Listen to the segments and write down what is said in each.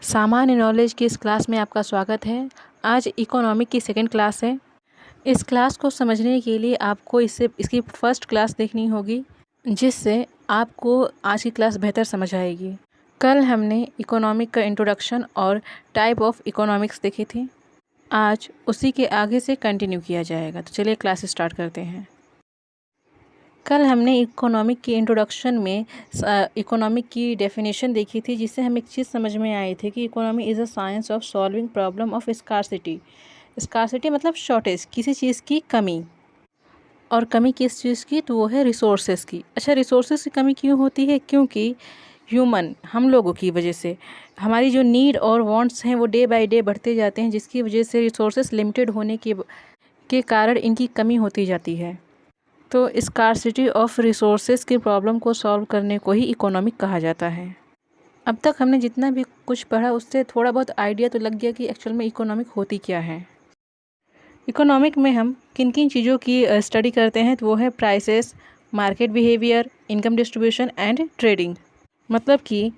सामान्य नॉलेज की इस क्लास में आपका स्वागत है। आज इकोनॉमिक की सेकंड क्लास है। इस क्लास को समझने के लिए आपको इसकी फर्स्ट क्लास देखनी होगी, जिससे आपको आज की क्लास बेहतर समझ आएगी। कल हमने इकोनॉमिक का इंट्रोडक्शन और टाइप ऑफ इकोनॉमिक्स देखी थी। आज उसी के आगे से कंटिन्यू किया जाएगा। तो चलिए क्लास स्टार्ट करते हैं। कल हमने इकोनॉमिक की इंट्रोडक्शन में इकोनॉमिक की डेफिनेशन देखी थी, जिससे हमें एक चीज़ समझ में आई थी कि economy is a science of solving problem of scarcity. Scarcity मतलब शॉर्टेज, किसी चीज़ की कमी। और कमी किस चीज़ की? तो वो है रिसोर्सेज की। अच्छा, रिसोर्सेज की कमी क्यों होती है? क्योंकि ह्यूमन, हम लोगों की वजह से हमारी जो नीड और वांट्स हैं वो डे बाय डे बढ़ते जाते हैं, जिसकी वजह से रिसोर्सेज लिमिटेड होने के कारण इनकी कमी होती जाती है। तो स्कार्सिटी ऑफ रिसोर्सेज की प्रॉब्लम को सॉल्व करने को ही इकोनॉमिक कहा जाता है। अब तक हमने जितना भी कुछ पढ़ा उससे थोड़ा बहुत आइडिया तो लग गया कि एक्चुअल में इकोनॉमिक होती क्या है। इकोनॉमिक में हम किन किन चीज़ों की स्टडी करते हैं, तो वो है prices, market behaviour, income distribution and trading. मतलब कि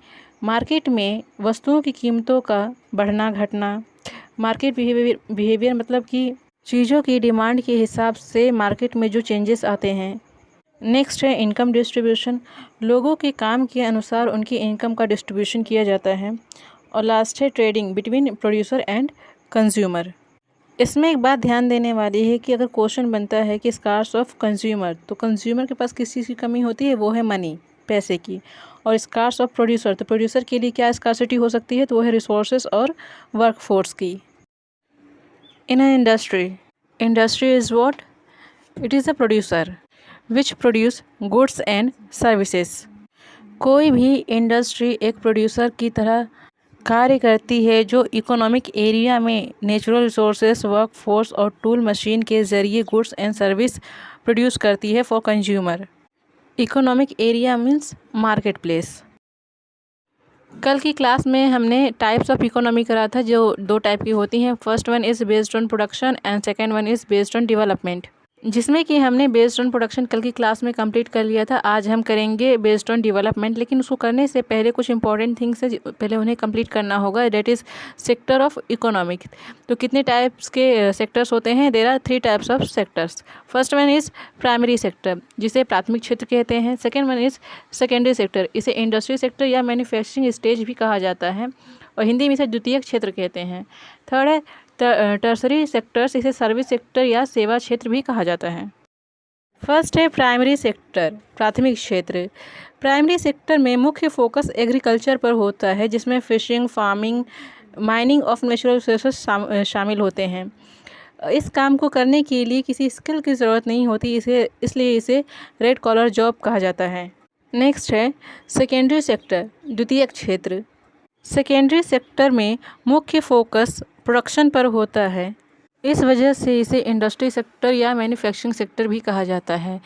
मार्केट में वस्तुओं की कीमतों का बढ़ना घटना। मार्केट बिहेवियर मतलब कि चीज़ों की डिमांड के हिसाब से मार्केट में जो चेंजेस आते हैं। नेक्स्ट है इनकम डिस्ट्रीब्यूशन, लोगों के काम के अनुसार उनकी इनकम का डिस्ट्रीब्यूशन किया जाता है। और लास्ट है trading between producer and consumer. इसमें एक बात ध्यान देने वाली है कि अगर क्वेश्चन बनता है कि स्कार्स ऑफ कंज्यूमर, तो कंज्यूमर के पास किस चीज़ की कमी होती है? वो है मनी, पैसे की। और स्कार्स ऑफ प्रोड्यूसर, तो प्रोड्यूसर के लिए क्या स्कार्सिटी हो सकती है? तो वो है रिसोर्सेज और वर्कफोर्स की। In an industry is what? It is a producer which produce goods and services. कोई भी इंडस्ट्री एक प्रोड्यूसर की तरह कार्य करती है, जो इकोनॉमिक एरिया में नेचुरल रिसोर्सेस, वर्कफोर्स और टूल मशीन के ज़रिए गुड्स एंड सर्विस प्रोड्यूस करती है for consumer. Economic area means market place. कल की क्लास में हमने टाइप्स ऑफ इकोनॉमी करा था, जो दो टाइप की होती हैं। First one is based on production and second one is based on development, जिसमें कि हमने बेस्ड ऑन प्रोडक्शन कल की क्लास में कंप्लीट कर लिया था। आज हम करेंगे बेस्ड ऑन डेवलपमेंट, लेकिन उसको करने से पहले कुछ इंपॉर्टेंट थिंग्स है, पहले उन्हें कंप्लीट करना होगा। That is sector of economic. तो कितने टाइप्स के सेक्टर्स होते हैं? There are 3 types of sectors. First one is primary sector, जिसे प्राथमिक क्षेत्र कहते हैं। Second one is secondary sector, इसे इंडस्ट्री सेक्टर या मैन्युफैक्चरिंग स्टेज भी कहा जाता है, और हिंदी में इसे द्वितीयक क्षेत्र कहते हैं। थर्ड है टर्सरी सेक्टर्स, इसे सर्विस सेक्टर या सेवा क्षेत्र भी कहा जाता है। फर्स्ट है प्राइमरी सेक्टर, प्राथमिक क्षेत्र। प्राइमरी सेक्टर में मुख्य फोकस एग्रीकल्चर पर होता है, जिसमें fishing, farming, mining of natural resources शामिल होते हैं। इस काम को करने के लिए किसी स्किल की ज़रूरत नहीं होती, इसलिए इसे रेड कॉलर जॉब कहा जाता है। नेक्स्ट है सेकेंडरी सेक्टर, द्वितीयक क्षेत्र। सेकेंडरी सेक्टर में मुख्य फोकस प्रोडक्शन पर होता है, इस वजह से इसे इंडस्ट्री सेक्टर या मैन्युफैक्चरिंग सेक्टर भी कहा जाता है।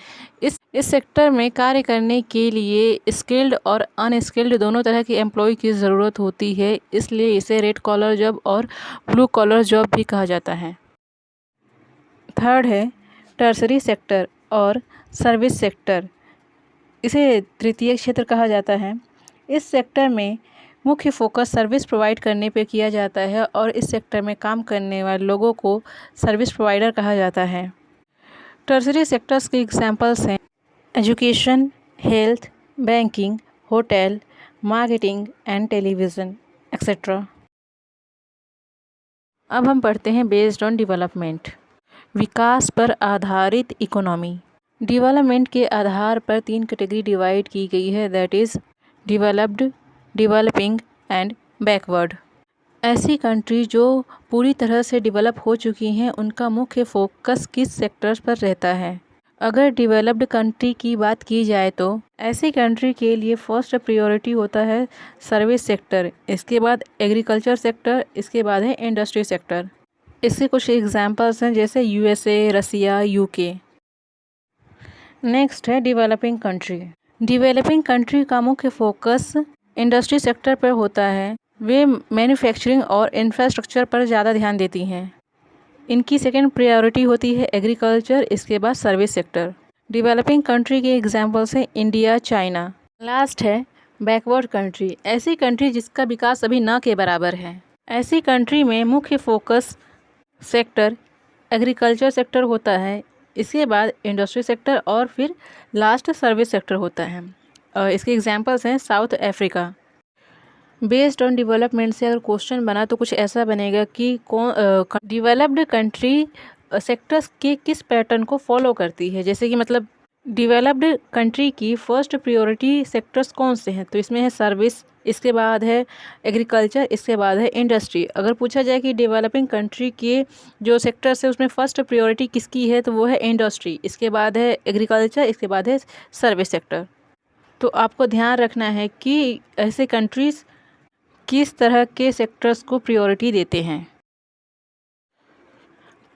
इस सेक्टर में कार्य करने के लिए स्किल्ड और अनस्किल्ड दोनों तरह के एम्प्लॉय की ज़रूरत होती है, इसलिए इसे रेड कॉलर जॉब और ब्लू कॉलर जॉब भी कहा जाता है। थर्ड है टर्सरी सेक्टर और सर्विस सेक्टर, इसे तृतीय क्षेत्र कहा जाता है। इस सेक्टर में मुख्य फोकस सर्विस प्रोवाइड करने पे किया जाता है, और इस सेक्टर में काम करने वाले लोगों को सर्विस प्रोवाइडर कहा जाता है। टर्सरी सेक्टर्स के एग्जांपल्स हैं education, health, banking, hotel, marketing and television etcetera. अब हम पढ़ते हैं बेस्ड ऑन डेवलपमेंट, विकास पर आधारित इकोनॉमी। डेवलपमेंट के आधार पर 3 कैटेगरी डिवाइड की गई है, that is developed, developing and backward. ऐसी कंट्री जो पूरी तरह से डेवलप हो चुकी हैं, उनका मुख्य फोकस किस सेक्टर्स पर रहता है? अगर डेवलप्ड कंट्री की बात की जाए तो ऐसी कंट्री के लिए फर्स्ट प्रायोरिटी होता है सर्विस सेक्टर, इसके बाद एग्रीकल्चर सेक्टर, इसके बाद है इंडस्ट्री सेक्टर। इसके कुछ एग्जांपल्स हैं, जैसे यूएसए, रसिया, यूके। नेक्स्ट है डेवलपिंग कंट्री। डेवलपिंग कंट्री का मुख्य फोकस इंडस्ट्री सेक्टर पर होता है। वे मैन्युफैक्चरिंग और इंफ्रास्ट्रक्चर पर ज़्यादा ध्यान देती हैं। इनकी सेकेंड प्रायोरिटी होती है एग्रीकल्चर, इसके बाद सर्विस सेक्टर। डेवलपिंग कंट्री के एग्जांपल्स हैं इंडिया, चाइना। लास्ट है बैकवर्ड कंट्री, ऐसी कंट्री जिसका विकास अभी न के बराबर है। ऐसी कंट्री में मुख्य फोकस सेक्टर एग्रीकल्चर सेक्टर होता है, इसके बाद इंडस्ट्री सेक्टर और फिर लास्ट सर्विस सेक्टर होता है। इसके एग्जांपल्स हैं south Africa. Based on development से अगर क्वेश्चन बना तो कुछ ऐसा बनेगा कि कौन डेवलप्ड कंट्री सेक्टर्स के किस पैटर्न को फॉलो करती है। जैसे कि मतलब डेवलप्ड कंट्री की फर्स्ट प्रायोरिटी सेक्टर्स कौन से हैं, तो इसमें है सर्विस, इसके बाद है एग्रीकल्चर, इसके बाद है इंडस्ट्री। अगर पूछा जाए कि डेवलपिंग कंट्री के जो सेक्टर्स है उसमें फर्स्ट प्रायोरिटी किसकी है, तो वो है इंडस्ट्री, इसके बाद है एग्रीकल्चर, इसके बाद है सर्विस सेक्टर। तो आपको ध्यान रखना है कि ऐसे कंट्रीज़ किस तरह के सेक्टर्स को प्रायोरिटी देते हैं।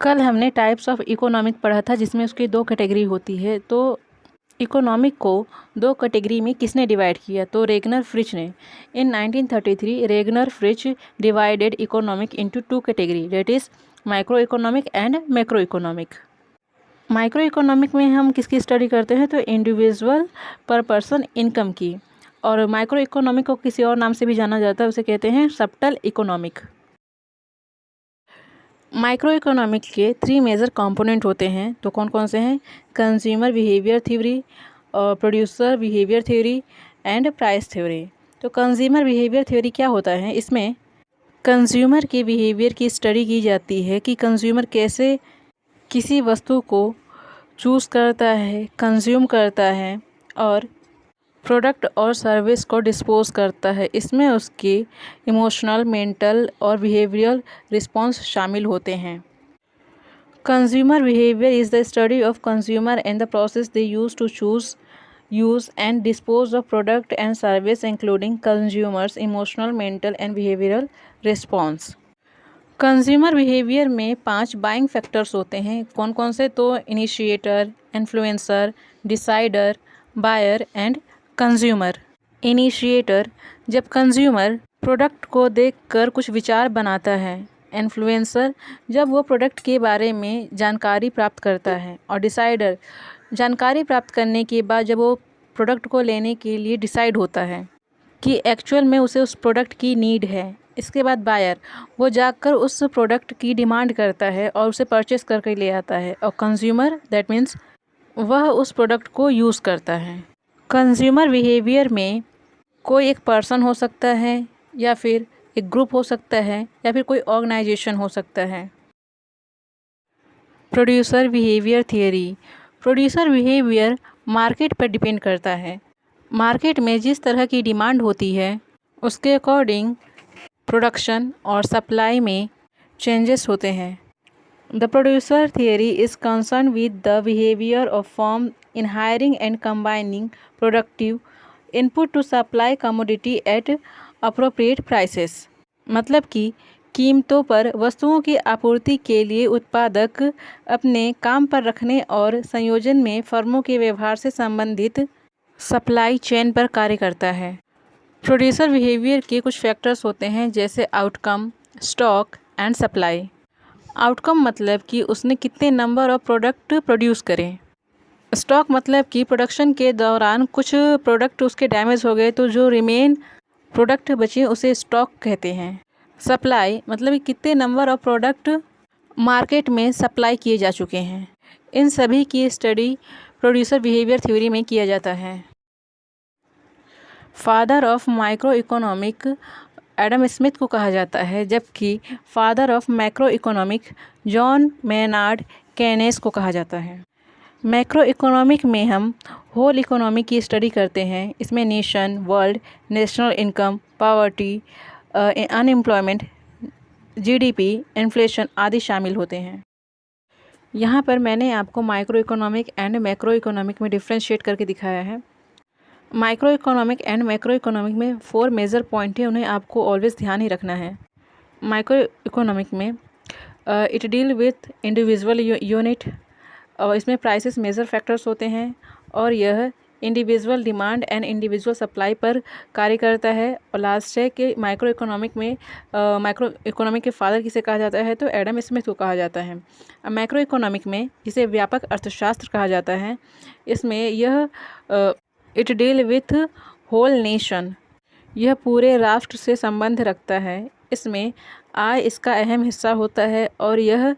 कल हमने टाइप्स ऑफ इकोनॉमिक पढ़ा था जिसमें उसकी 2 कैटेगरी होती है। तो इकोनॉमिक को 2 कैटेगरी में किसने डिवाइड किया, तो रेगनर फ्रिच ने। इन 1933 Ragnar Fritz divided economic into 2 category, that is micro economic and macro economic. Micro economic में हम किसकी स्टडी करते हैं, तो इंडिविजुअल पर पर्सन इनकम की। और माइक्रो इकोनॉमिक को किसी और नाम से भी जाना जाता है, उसे कहते हैं सबटल इकोनॉमिक। माइक्रो इकोनॉमिक के 3 मेजर कंपोनेंट होते हैं, तो कौन कौन से हैं, consumer behaviour theory, producer behaviour theory and price theory. तो कंज्यूमर बिहेवियर थ्योरी क्या होता है, इसमें कंज्यूमर के बिहेवियर की स्टडी की जाती है कि कंज्यूमर कैसे किसी वस्तु को चूज़ करता है, कंज्यूम करता है और प्रोडक्ट और सर्विस को डिस्पोज करता है। इसमें उसके इमोशनल, मेंटल और बिहेवियरल रिस्पॉन्स शामिल होते हैं। Consumer behaviour is the study of consumer and the process they use to choose, use and dispose of product and service including consumers emotional, mental and behavioural response. Consumer behaviour में 5 buying factors होते हैं, कौन कौन से, तो initiator, influencer, decider, buyer and consumer. Initiator, जब consumer product को देखकर कुछ विचार बनाता है। इन्फ्लुएंसर, जब वो प्रोडक्ट के बारे में जानकारी प्राप्त करता है। और डिसाइडर, जानकारी प्राप्त करने के बाद जब वो प्रोडक्ट को लेने के लिए डिसाइड होता है कि एक्चुअल में उसे उस प्रोडक्ट की नीड है। इसके बाद बायर, वो जाकर उस प्रोडक्ट की डिमांड करता है और उसे परचेस करके ले आता है। और कंज्यूमर, दैट मीन्स वह उस प्रोडक्ट को यूज़ करता है। कंज्यूमर बिहेवियर में कोई एक पर्सन हो सकता है, या फिर एक ग्रुप हो सकता है, या फिर कोई ऑर्गेनाइजेशन हो सकता है। Producer behaviour theory, producer behaviour market पर डिपेंड करता है। मार्केट में जिस तरह की डिमांड होती है उसके अकॉर्डिंग प्रोडक्शन और सप्लाई में चेंजेस होते हैं। The producer theory is concern with the behaviour of firm in hiring and combining productive input to supply commodity at appropriate prices। मतलब कि कीमतों पर वस्तुओं की आपूर्ति के लिए उत्पादक अपने काम पर रखने और संयोजन में फर्मों के व्यवहार से संबंधित सप्लाई चेन पर कार्य करता है। प्रोड्यूसर बिहेवियर के कुछ फैक्टर्स होते हैं जैसे outcome, stock and supply. Outcome मतलब कि उसने कितने नंबर ऑफ प्रोडक्ट प्रोड्यूस करें। स्टॉक मतलब कि प्रोडक्शन के दौरान कुछ प्रोडक्ट उसके डैमेज हो गए तो जो रिमेन प्रोडक्ट बचे उसे स्टॉक कहते हैं। सप्लाई मतलब कि कितने नंबर ऑफ प्रोडक्ट मार्केट में सप्लाई किए जा चुके हैं। इन सभी की स्टडी प्रोड्यूसर बिहेवियर थ्योरी में किया जाता है। Father of micro economic Adam Smith को कहा जाता है, जबकि father of macro economic John Maynard Keynes को कहा जाता है। मैक्रो इकोनॉमिक में हम होल इकोनॉमी की स्टडी करते हैं। इसमें nation, world, national income, poverty, unemployment, GDP, inflation आदि शामिल होते हैं। यहाँ पर मैंने आपको micro economic and macro economic में डिफ्रेंशिएट करके दिखाया है। Micro economic and macro economic में 4 मेजर पॉइंट हैं, उन्हें आपको ऑलवेज ध्यान ही रखना है। माइक्रो इकोनॉमिक में it deal with individual unit, और इसमें प्राइसेस मेजर फैक्टर्स होते हैं, और यह individual demand and individual supply पर कार्य करता है। और लास्ट है कि माइक्रो इकोनॉमिक में माइक्रो इकोनॉमिक के फादर किसे कहा जाता है, तो एडम स्मिथ को कहा जाता है। मैक्रो इकोनॉमिक में जिसे व्यापक अर्थशास्त्र कहा जाता है, इसमें यह it deal with whole nation, यह पूरे राष्ट्र से संबंध रखता है। इसमें आय इसका अहम हिस्सा होता है और यह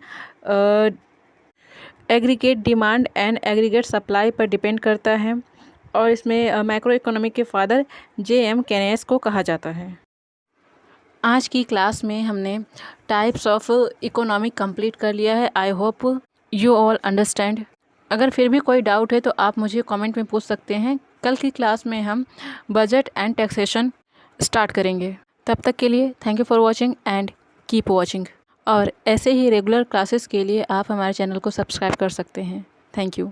aggregate demand and aggregate supply पर डिपेंड करता है और इसमें मैक्रो इकोनॉमिक के फादर J.M. केनेस को कहा जाता है। आज की क्लास में हमने टाइप्स ऑफ इकोनॉमिक कंप्लीट कर लिया है। I hope you all understand. अगर फिर भी कोई डाउट है तो आप मुझे कमेंट में पूछ सकते हैं। कल की क्लास में हम बजट एंड टैक्सेशन स्टार्ट करेंगे। तब तक के लिए thank you for watching and keep watching. और ऐसे ही रेगुलर क्लासेस के लिए आप हमारे चैनल को सब्सक्राइब कर सकते हैं। Thank you.